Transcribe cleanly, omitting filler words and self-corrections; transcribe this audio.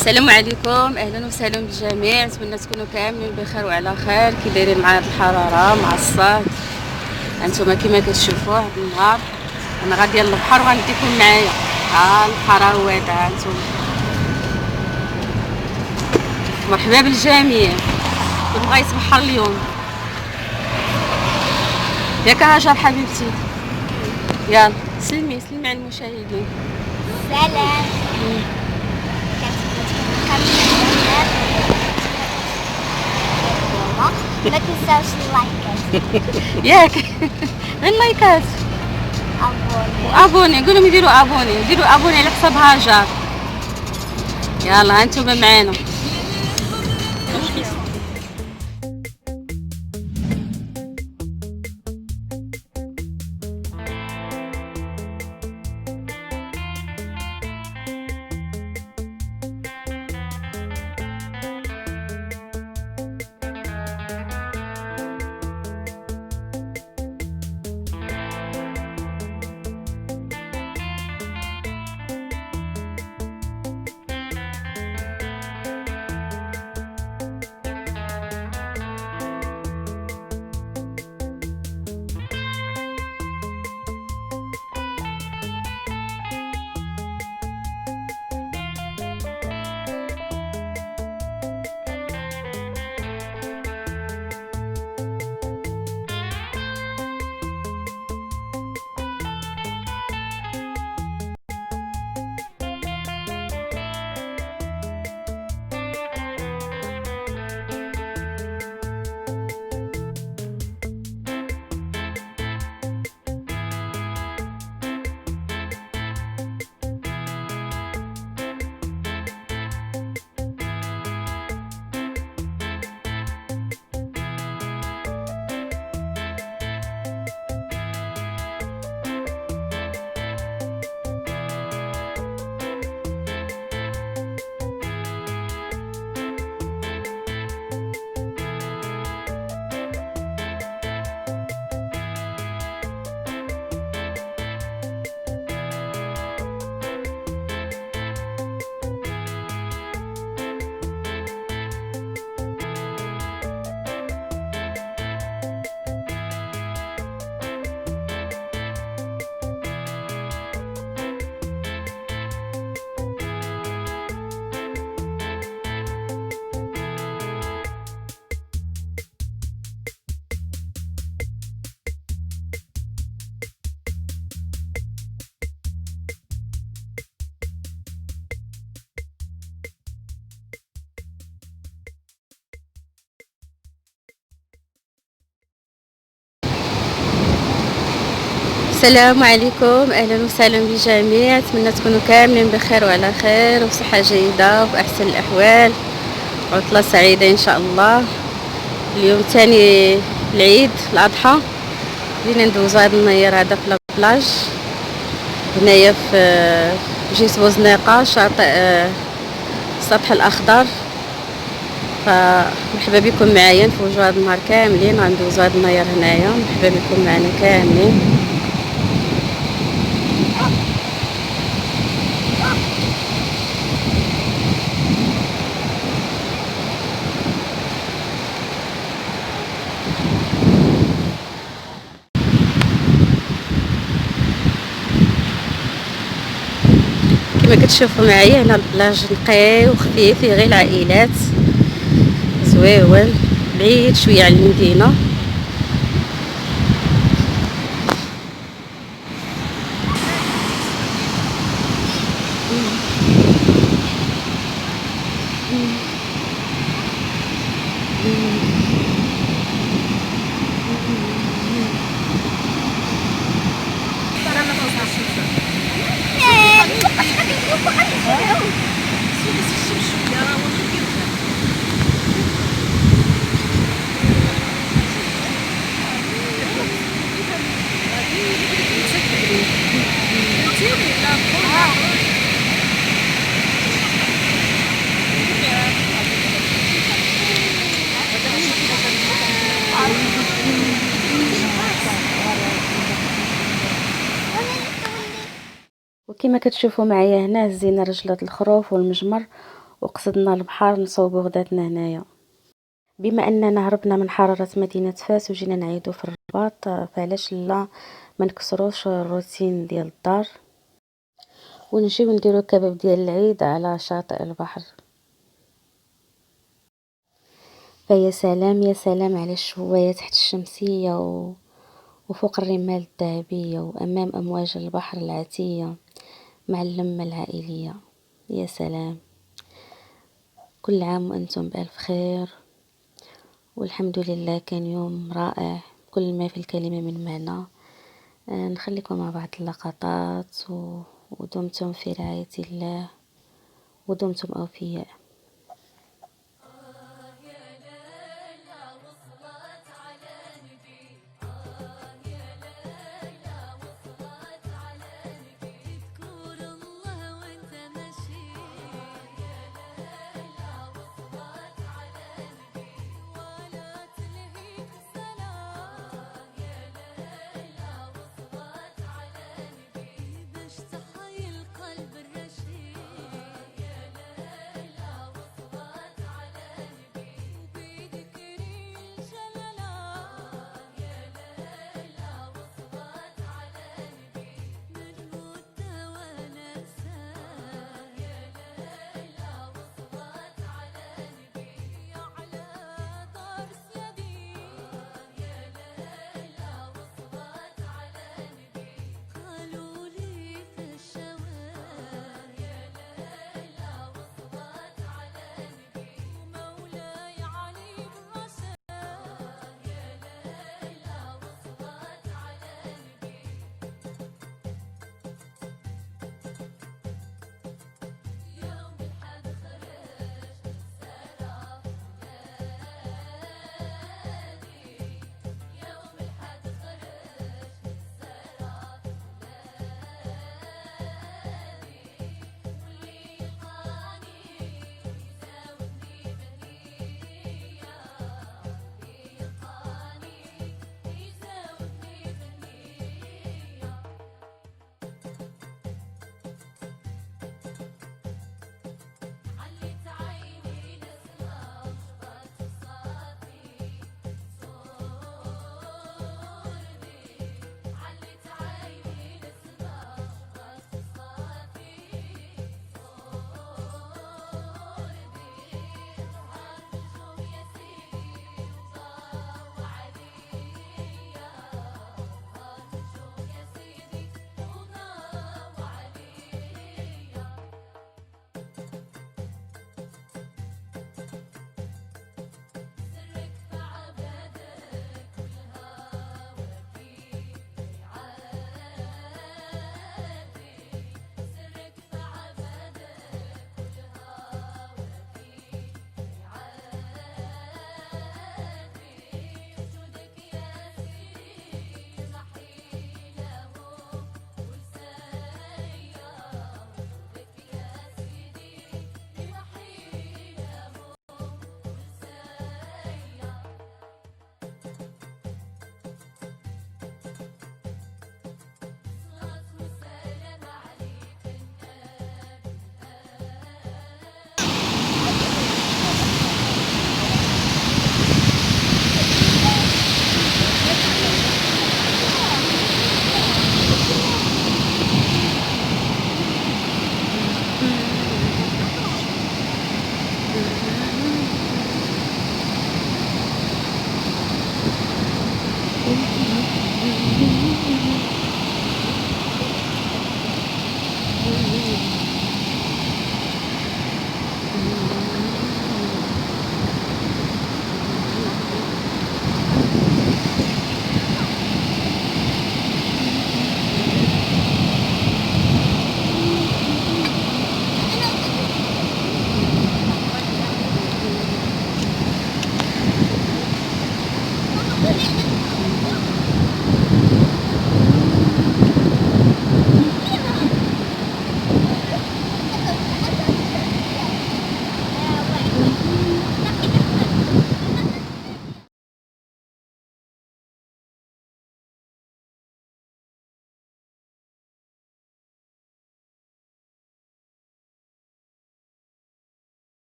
السلام عليكم، اهلا وسهلا بالجميع. نتمنى تكونوا كاملين بخير وعلى خير. كي دايرين مع هاد الحراره مع الصهد؟ هانتوما كيما كتشوفوا هاد النهار انا غاديه للبحر وغنديكم معايا. ها البحر هو هذا. هانتوما مرحبا بالجميع اللي بغا يتبحر اليوم. ياك هاجر حبيبتي؟ يلا سلمي على المشاهدين. سلام. ما تنساوش اللايكات. ياك غير لايكات وابوني. قولوا يديروا ابوني على حساب هاجر. يلا هانتوما معانا. السلام عليكم، اهلا وسهلا بالجميع. اتمنى تكونوا كاملين بخير وعلى خير وبصحه جيده وباحسن الاحوال. عطله سعيده ان شاء الله. اليوم ثاني العيد الاضحى. بدينا ندوزو هذا النهار هذا في البلاج هنايا في جيت بوزنيقه شاطئ السطح الاخضر. فمرحبا بكم معايا نفوجوا هذا النهار كاملين. غندوزو هذا النهار هنايا. مرحبا بكم معنا كاملين. كما كتشوفوا معايا هنا البلاج نقي وخفيف فيه غير العائلات. زويون بعيد شويه على المدينه. وكما كتشوفوا معايا هنا هزينا رجلات الخروف والمجمر وقصدنا البحر نصوبو غداتنا هنايا. بما اننا هربنا من حرارة مدينة فاس وجينا نعيدو في الرباط، فعلاش لا ما نكسروش الروتين ديال الدار ونجيو نديرو كباب ديال العيد على شاطئ البحر. فيا سلام يا سلام على الشوايه تحت الشمسيه وفوق الرمال الذهبيه وامام امواج البحر العاتيه مع اللمه العائليه. يا سلام. كل عام وانتم بالف خير، والحمد لله كان يوم رائع كل ما في الكلمه من معنى. نخليكم مع بعض اللقطات ودمتم في رعايه الله ودمتم اوفياء.